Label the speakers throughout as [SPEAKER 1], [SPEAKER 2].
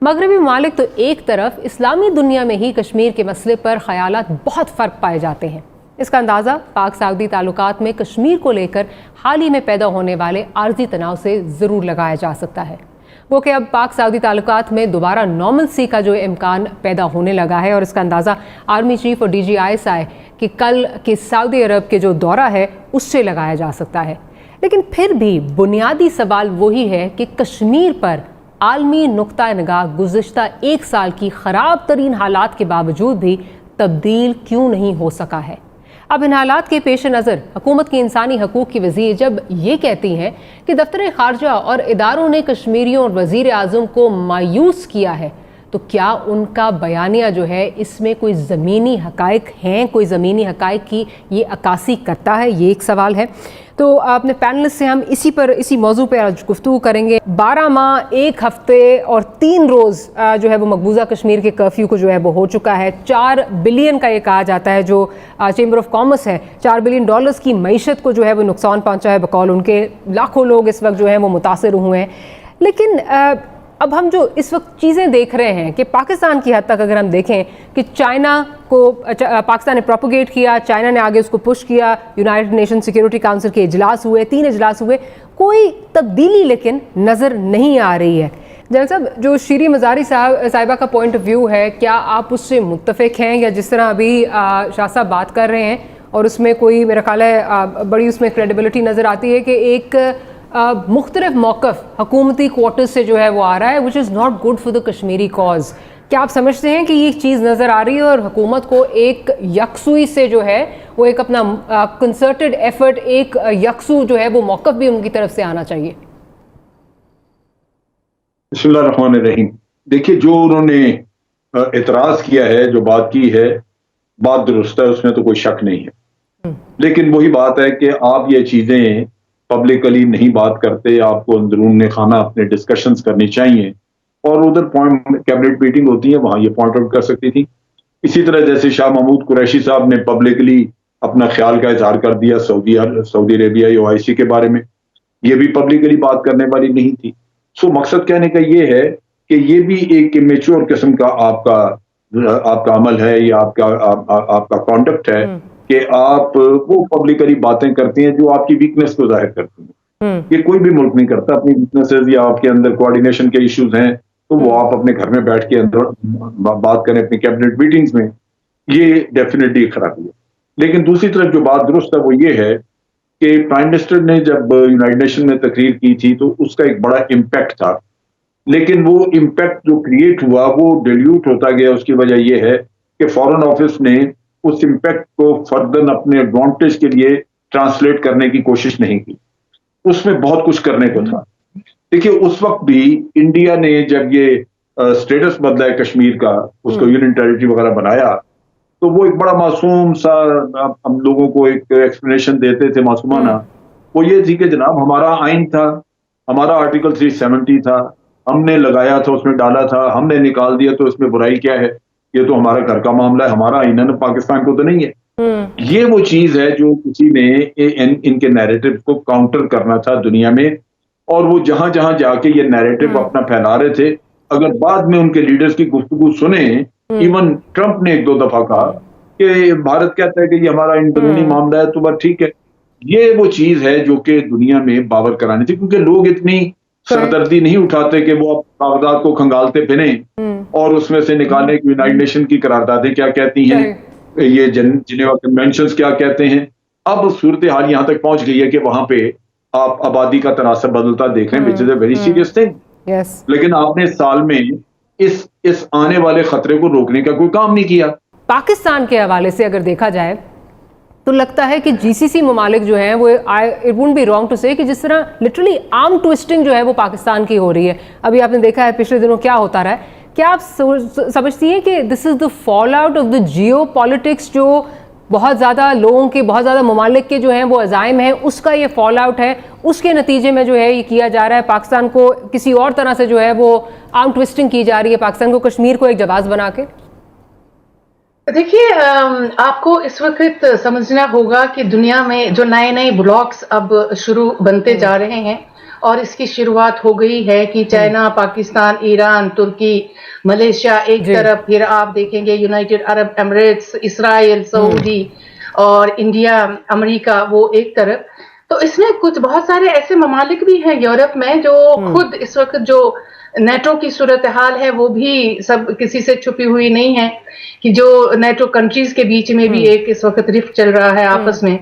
[SPEAKER 1] مغربی ممالک تو ایک طرف، اسلامی دنیا میں ہی کشمیر کے مسئلے پر خیالات بہت فرق پائے جاتے ہیں۔ اس کا اندازہ پاک سعودی تعلقات میں کشمیر کو لے کر حال ہی میں پیدا ہونے والے عارضی تناؤ سے ضرور لگایا جا سکتا ہے۔ وہ کہ اب پاک سعودی تعلقات میں دوبارہ نارمل سی کا جو امکان پیدا ہونے لگا ہے، اور اس کا اندازہ آرمی چیف اور DGISI کہ کل کے سعودی عرب کے جو دورہ ہے اس سے لگایا جا سکتا ہے۔ لیکن پھر بھی بنیادی سوال وہی ہے کہ کشمیر پر عالمی نقطہ نگاہ گزشتہ ایک سال کی خراب ترین حالات کے باوجود بھی تبدیل کیوں نہیں ہو سکا ہے۔ اب ان حالات کے پیش نظر حکومت کی انسانی حقوق کی وزیر جب یہ کہتی ہیں کہ دفتر خارجہ اور اداروں نے کشمیریوں اور وزیر اعظم کو مایوس کیا ہے، تو کیا ان کا بیانیہ جو ہے اس میں کوئی زمینی حقائق ہیں، کوئی زمینی حقائق کی یہ عکاسی کرتا ہے؟ یہ ایک سوال ہے۔ تو اپنے پینلسٹ سے ہم اسی موضوع پہ آج گفتگو کریں گے۔ 12 ماہ 1 ہفتے اور 3 روز جو ہے وہ مقبوضہ کشمیر کے کرفیو کو جو ہے وہ ہو چکا ہے۔ 4 بلین کا یہ کہا جاتا ہے جو چیمبر آف کامرس ہے، $4 بلین کی معیشت کو جو ہے وہ نقصان پہنچا ہے بقول ان کے۔ لاکھوں لوگ اس وقت جو ہیں وہ متاثر ہوئے ہیں۔ لیکن اب ہم جو اس وقت چیزیں دیکھ رہے ہیں کہ پاکستان کی حد تک اگر ہم دیکھیں کہ چائنا کو پاکستان نے پروپوگیٹ کیا، چائنا نے آگے اس کو پش کیا، یونائٹڈ نیشن سیکیورٹی کاؤنسل کے اجلاس ہوئے، 3 اجلاس ہوئے، کوئی تبدیلی لیکن نظر نہیں آ رہی ہے۔ جنرل صاحب، جو شیریں مزاری صاحبہ کا پوائنٹ آف ویو ہے، کیا آپ اس سے متفق ہیں، یا جس طرح ابھی شاہ صاحب بات کر رہے ہیں اور اس میں کوئی میرا خیال ہے بڑی اس میں کریڈیبلٹی نظر آتی ہے کہ ایک مختلف موقف حکومتی کوارٹر سے جو ہے وہ آ رہا ہے which is not good for the Kashmiri cause؟ کیا آپ سمجھتے ہیں کہ یہ چیز نظر آ رہی ہے اور حکومت کو ایک یکسوئی سے جو ہے وہ ایک اپنا کنسرٹڈ ایفرٹ، ایک یکسو جو ہے وہ موقف بھی ان کی طرف سے آنا چاہیے؟
[SPEAKER 2] بسم اللہ الرحمن الرحیم۔ دیکھیے، جو انہوں نے اعتراض کیا ہے، جو بات کی ہے، بات درست ہے، اس میں تو کوئی شک نہیں ہے۔ لیکن وہی بات ہے کہ آپ یہ چیزیں پبلکلی نہیں بات کرتے، آپ کو اندرون خانہ اپنے ڈسکشنز کرنی چاہیے، اور ادھر کیبنٹ میٹنگ ہوتی ہے، وہاں یہ پوائنٹ آؤٹ کر سکتی تھی۔ اسی طرح جیسے شاہ محمود قریشی صاحب نے پبلکلی اپنا خیال کا اظہار کر دیا سعودی عربیہ OIC کے بارے میں، یہ بھی پبلکلی بات کرنے والی نہیں تھی۔ سو مقصد کہنے کا یہ ہے کہ یہ بھی ایک میچور قسم کا آپ کا عمل ہے، یا آپ کا کانڈکٹ ہے کہ آپ وہ پبلکلی باتیں کرتی ہیں جو آپ کی ویکنس کو ظاہر کرتی ہیں۔ یہ کوئی بھی ملک نہیں کرتا، اپنی ویکنسز یا آپ کے اندر کوآرڈینیشن کے ایشوز ہیں تو وہ آپ اپنے گھر میں بیٹھ کے اندر بات کریں اپنی کیبنٹ میٹنگز میں، یہ ڈیفینیٹلی خرابی ہے۔ لیکن دوسری طرف جو بات درست ہے وہ یہ ہے کہ پرائم منسٹر نے جب یونائٹڈ نیشن میں تقریر کی تھی تو اس کا ایک بڑا امپیکٹ تھا، لیکن وہ امپیکٹ جو کریٹ ہوا وہ ڈیلیوٹ ہوتا گیا۔ اس کی وجہ یہ ہے کہ فارن آفس نے اس امپیکٹ کو فردن اپنے ایڈوانٹیج کے لیے ٹرانسلیٹ کرنے کی کوشش نہیں کی۔ اس میں بہت کچھ کرنے کو تھا۔ دیکھیے، اس وقت بھی انڈیا نے جب یہ سٹیٹس بدلا ہے کشمیر کا، اس کو یونین ٹیریٹری وغیرہ بنایا، تو وہ ایک بڑا معصوم سا ہم لوگوں کو ایک ایکسپلینیشن دیتے تھے معصومانہ، وہ یہ تھی کہ جناب ہمارا آئین تھا، ہمارا آرٹیکل 370 تھا، ہم نے لگایا تھا، اس میں ڈالا تھا، ہم نے نکال دیا، تو اس میں برائی کیا ہے؟ یہ تو ہمارا گھر کا معاملہ ہے، ہمارا آئین ہے، پاکستان کو تو نہیں ہے۔ یہ وہ چیز ہے جو کسی نے ان کے نیریٹو کو کاؤنٹر کرنا تھا دنیا میں، اور وہ جہاں جہاں جا کے یہ نیریٹو اپنا پھیلا رہے تھے، اگر بعد میں ان کے لیڈرز کی گفتگو سنیں، ایون ٹرمپ نے 1-2 دفعہ کہا کہ بھارت کہتا ہے کہ یہ ہمارا اندرونی معاملہ ہے، تو بس ٹھیک ہے۔ یہ وہ چیز ہے جو کہ دنیا میں باور کرانی تھی، کیونکہ لوگ اتنی سردردی نہیں اٹھاتے کہ وہ کاغذات کو کھنگالتے پھریں اور اس میں سے نکالنے کی یونائٹڈ نیشن کی قراردادیں کیا کہتی ہیں، یہ جنیوا کنونشنز کیا کہتے ہیں۔ اب صورتحال یہاں تک پہنچ گئی ہے کہ وہاں پہ آپ آبادی کا تناسب بدلتا دیکھ رہے ہیں، which is a very serious thing۔ لیکن آپ نے سال میں اس آنے والے خطرے کو روکنے کا کوئی کام نہیں کیا۔
[SPEAKER 1] پاکستان کے حوالے سے اگر دیکھا جائے تو لگتا ہے کہ GCC ممالک جو ہیں وہ it won't be wrong to say کہ جس طرح لٹرلی آرم ٹوسٹنگ جو ہے وہ پاکستان کی ہو رہی ہے۔ ابھی آپ نے دیکھا ہے پچھلے دنوں کیا ہوتا رہا ہے۔ کیا آپ سمجھتی ہیں کہ this is the fallout of the دا جیو پالیٹکس، جو بہت زیادہ لوگوں کے، بہت زیادہ ممالک کے جو ہیں وہ عزائم ہیں، اس کا یہ فال آؤٹ ہے، اس کے نتیجے میں جو ہے یہ کیا جا رہا ہے، پاکستان کو کسی اور طرح سے جو ہے وہ آرم ٹوسٹنگ کی جا رہی ہے، پاکستان کو، کشمیر کو ایک جواز بنا کے؟
[SPEAKER 3] دیکھیے، آپ کو اس وقت سمجھنا ہوگا کہ دنیا میں جو نئے بلاکس اب شروع بنتے جا رہے ہیں، اور اس کی شروعات ہو گئی ہے کہ چائنا، پاکستان، ایران، ترکی، ملیشیا ایک طرف، پھر آپ دیکھیں گے یونائٹڈ عرب امریٹس، اسرائیل، سعودی اور انڈیا، امریکہ وہ ایک طرف. تو اس میں کچھ بہت سارے ایسے ممالک بھی ہیں یورپ میں جو خود اس وقت جو نیٹو کی صورتحال ہے وہ بھی سب کسی سے چھپی ہوئی نہیں ہے کہ جو نیٹو کنٹریز کے بیچ میں بھی ایک اس وقت رفٹ چل رہا ہے آپس میں.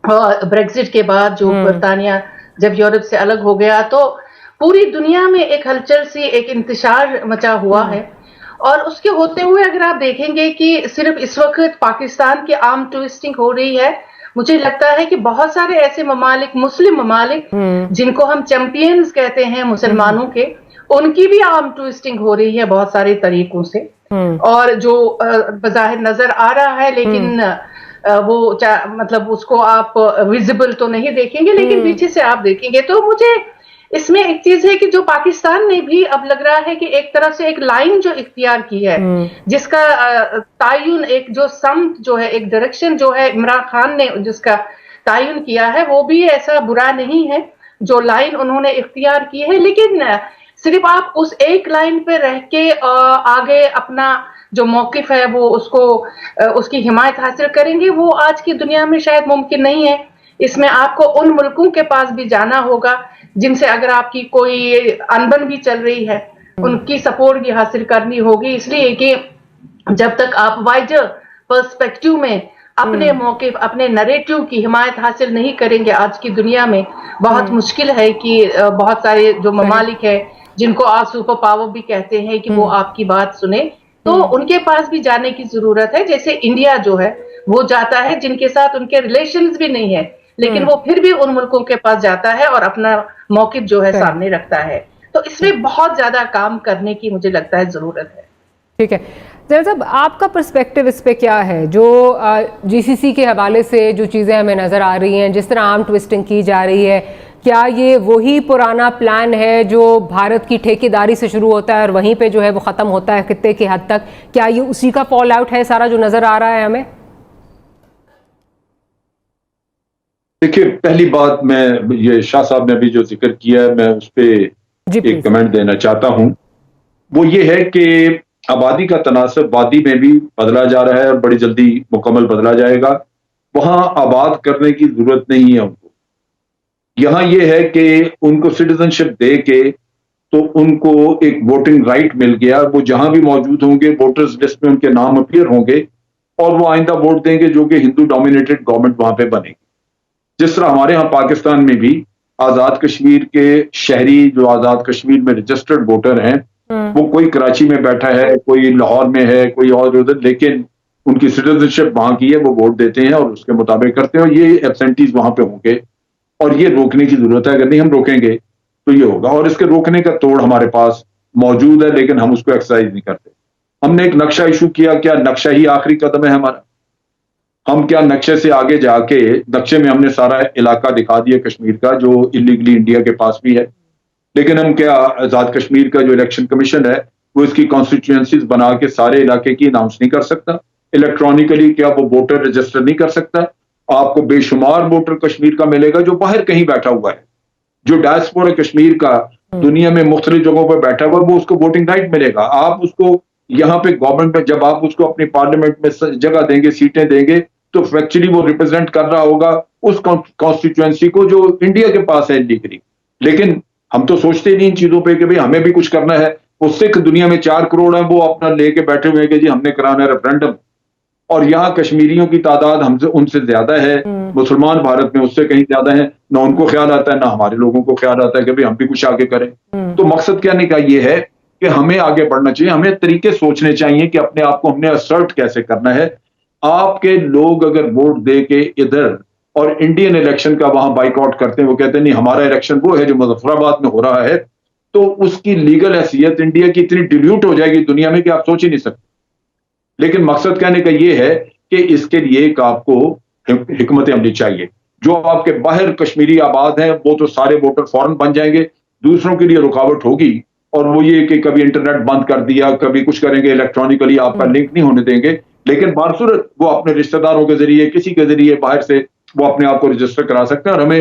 [SPEAKER 3] اور بریگزٹ کے بعد جو برطانیہ جب یورپ سے الگ ہو گیا تو پوری دنیا میں ایک ہلچل سی، ایک انتشار مچا ہوا ہے. اور اس کے ہوتے ہوئے اگر آپ دیکھیں گے کہ صرف اس وقت پاکستان کی آرم ٹوئسٹنگ ہو رہی ہے، مجھے لگتا ہے کہ بہت سارے ایسے ممالک، مسلم ممالک جن کو ہم چیمپئنز کہتے ہیں مسلمانوں کے، ان کی بھی آرم ٹوئسٹنگ ہو رہی ہے بہت سارے طریقوں سے. اور جو بظاہر نظر آ رہا ہے لیکن وہ مطلب اس کو آپ ویزیبل تو نہیں دیکھیں گے لیکن پیچھے سے آپ دیکھیں گے تو مجھے اس میں ایک چیز ہے کہ جو پاکستان نے بھی اب لگ رہا ہے کہ ایک طرح سے ایک لائن جو اختیار کی ہے، جس کا تعین، ایک جو سمت جو ہے، ایک ڈائریکشن جو ہے عمران خان نے جس کا تعین کیا ہے، وہ بھی ایسا برا نہیں ہے جو لائن انہوں نے اختیار کی ہے. لیکن صرف آپ اس ایک لائن پہ رہ کے آگے اپنا جو موقف ہے وہ اس کی حمایت حاصل کریں گے، وہ آج کی دنیا میں شاید ممکن نہیں ہے. اس میں آپ کو ان ملکوں کے پاس بھی جانا ہوگا جن سے اگر آپ کی کوئی انبن بھی چل رہی ہے، ان کی سپورٹ بھی حاصل کرنی ہوگی. اس لیے کہ جب تک آپ وائڈر پرسپیکٹیو میں اپنے موقف، اپنے نریٹو کی حمایت حاصل نہیں کریں گے، آج کی دنیا میں بہت مشکل ہے کہ بہت سارے جو ممالک ہیں جن کو آپ سپر پاور بھی کہتے ہیں کہ وہ آپ کی بات سنیں، تو ان کے پاس بھی جانے کی ضرورت ہے. جیسے انڈیا جو ہے وہ جاتا ہے جن کے ساتھ ان کے ریلیشنز بھی نہیں ہے، لیکن وہ پھر بھی ان ملکوں کے پاس جاتا ہے اور اپنا موقف جو ہے سامنے رکھتا ہے. تو اس میں بہت زیادہ کام کرنے کی مجھے لگتا ہے ضرورت ہے.
[SPEAKER 1] ٹھیک ہے زینب صاحب، آپ کا پرسپیکٹو اس پہ کیا ہے؟ جو جی سی سی کے حوالے سے جو چیزیں ہمیں نظر آ رہی ہیں، جس طرح آرم ٹوئسٹنگ کی جا رہی ہے، کیا یہ وہی پرانا پلان ہے جو بھارت کی ٹھیکیداری سے شروع ہوتا ہے اور وہیں پہ جو ہے وہ ختم ہوتا ہے خطے کی حد تک؟ کیا یہ اسی کا فال آؤٹ ہے سارا جو نظر آ رہا ہے ہمیں؟
[SPEAKER 2] دیکھیے، پہلی بات میں یہ شاہ صاحب نے ابھی جو ذکر کیا ہے میں اس پہ ایک کمنٹ دینا چاہتا ہوں. وہ یہ ہے کہ آبادی کا تناسب وادی میں بھی بدلا جا رہا ہے اور بڑی جلدی مکمل بدلا جائے گا. وہاں آباد کرنے کی ضرورت نہیں ہے ان کو. یہاں یہ ہے کہ ان کو سٹیزن شپ دے کے تو ان کو ایک ووٹنگ رائٹ مل گیا. وہ جہاں بھی موجود ہوں گے ووٹرز لسٹ میں ان کے نام اپیئر ہوں گے اور وہ آئندہ ووٹ دیں گے، جو کہ ہندو ڈومینیٹڈ گورنمنٹ وہاں پہ بنے گی. جس طرح ہمارے ہاں پاکستان میں بھی آزاد کشمیر کے شہری جو آزاد کشمیر میں رجسٹرڈ ووٹر ہیں، وہ کوئی کراچی میں بیٹھا ہے، کوئی لاہور میں ہے، کوئی اور ادھر، لیکن ان کی سٹیزن شپ وہاں کی ہے، وہ ووٹ دیتے ہیں اور اس کے مطابق کرتے ہیں. اور یہ ایبسینٹیز وہاں پہ ہوں گے اور یہ روکنے کی ضرورت ہے. اگر نہیں ہم روکیں گے تو یہ ہوگا. اور اس کے روکنے کا توڑ ہمارے پاس موجود ہے لیکن ہم اس کو ایکسرسائز نہیں کرتے. ہم نے ایک نقشہ ایشو کیا، کیا نقشہ ہی آخری قدم ہے ہمارا؟ ہم کیا نقشے سے آگے جا کے نقشے میں ہم نے سارا علاقہ دکھا دیا کشمیر کا جو انلیگلی انڈیا کے پاس بھی ہے، لیکن ہم کیا آزاد کشمیر کا جو الیکشن کمیشن ہے وہ اس کی کانسٹیٹوئنسیز بنا کے سارے علاقے کی اناؤنس نہیں کر سکتا؟ الیکٹرانکلی کیا وہ ووٹر رجسٹر نہیں کر سکتا؟ آپ کو بے شمار ووٹر کشمیر کا ملے گا جو باہر کہیں بیٹھا ہوا ہے، جو ڈائسپورا کشمیر کا دنیا میں مختلف جگہوں پہ بیٹھا ہوا ہے، وہ اس کو ووٹنگ رائٹ ملے گا. آپ اس کو یہاں پہ گورنمنٹ میں جب آپ اس کو اپنی پارلیمنٹ میں جگہ دیں گے، سیٹیں دیں گے، تو فیکچولی وہ ریپرزینٹ کر رہا ہوگا اس کانسٹیٹوئنسی کو جو انڈیا کے پاس ہے انلیگلی. لیکن ہم تو سوچتے نہیں ان چیزوں پہ کہ ہمیں بھی کچھ کرنا ہے. وہ سکھ دنیا میں 4 کروڑ ہیں، وہ اپنا لے کے بیٹھے ہوئے ہیں کہ جی ہم نے کرانا ہے ریفرینڈم، اور یہاں کشمیریوں کی تعداد ہم سے ان سے زیادہ ہے. مسلمان بھارت میں اس سے کہیں زیادہ ہیں. نہ ان کو خیال آتا ہے نہ ہمارے لوگوں کو خیال آتا ہے کہ ہم بھی کچھ آگے کریں. تو مقصد کہنے کا یہ ہے کہ ہمیں آگے بڑھنا چاہیے. ہمیں طریقے سوچنے چاہیے کہ اپنے آپ کو ہم نے اسرٹ کیسے کرنا ہے. آپ کے لوگ اگر ووٹ دے کے ادھر اور انڈین الیکشن کا وہاں بائیک آؤٹ کرتے ہیں، وہ کہتے ہیں نہیں ہمارا الیکشن وہ ہے جو مظفر آباد میں ہو رہا ہے، تو اس کی لیگل حیثیت انڈیا کی اتنی ڈیلیوٹ ہو جائے گی دنیا میں کہ آپ سوچ ہی نہیں سکتے. لیکن مقصد کہنے کا یہ ہے کہ اس کے لیے ایک آپ کو حکمت عملی چاہیے. جو آپ کے باہر کشمیری آباد ہیں وہ تو سارے ووٹر فوراً بن جائیں گے. دوسروں کے لیے رکاوٹ ہوگی، اور وہ یہ کہ کبھی انٹرنیٹ بند کر دیا، کبھی کچھ کریں گے، الیکٹرانکلی آپ کا لنک نہیں ہونے دیں گے. لیکن بارصورت وہ اپنے رشتہ داروں کے ذریعے، کسی کے ذریعے باہر سے وہ اپنے آپ کو رجسٹر کرا سکتے ہیں. اور ہمیں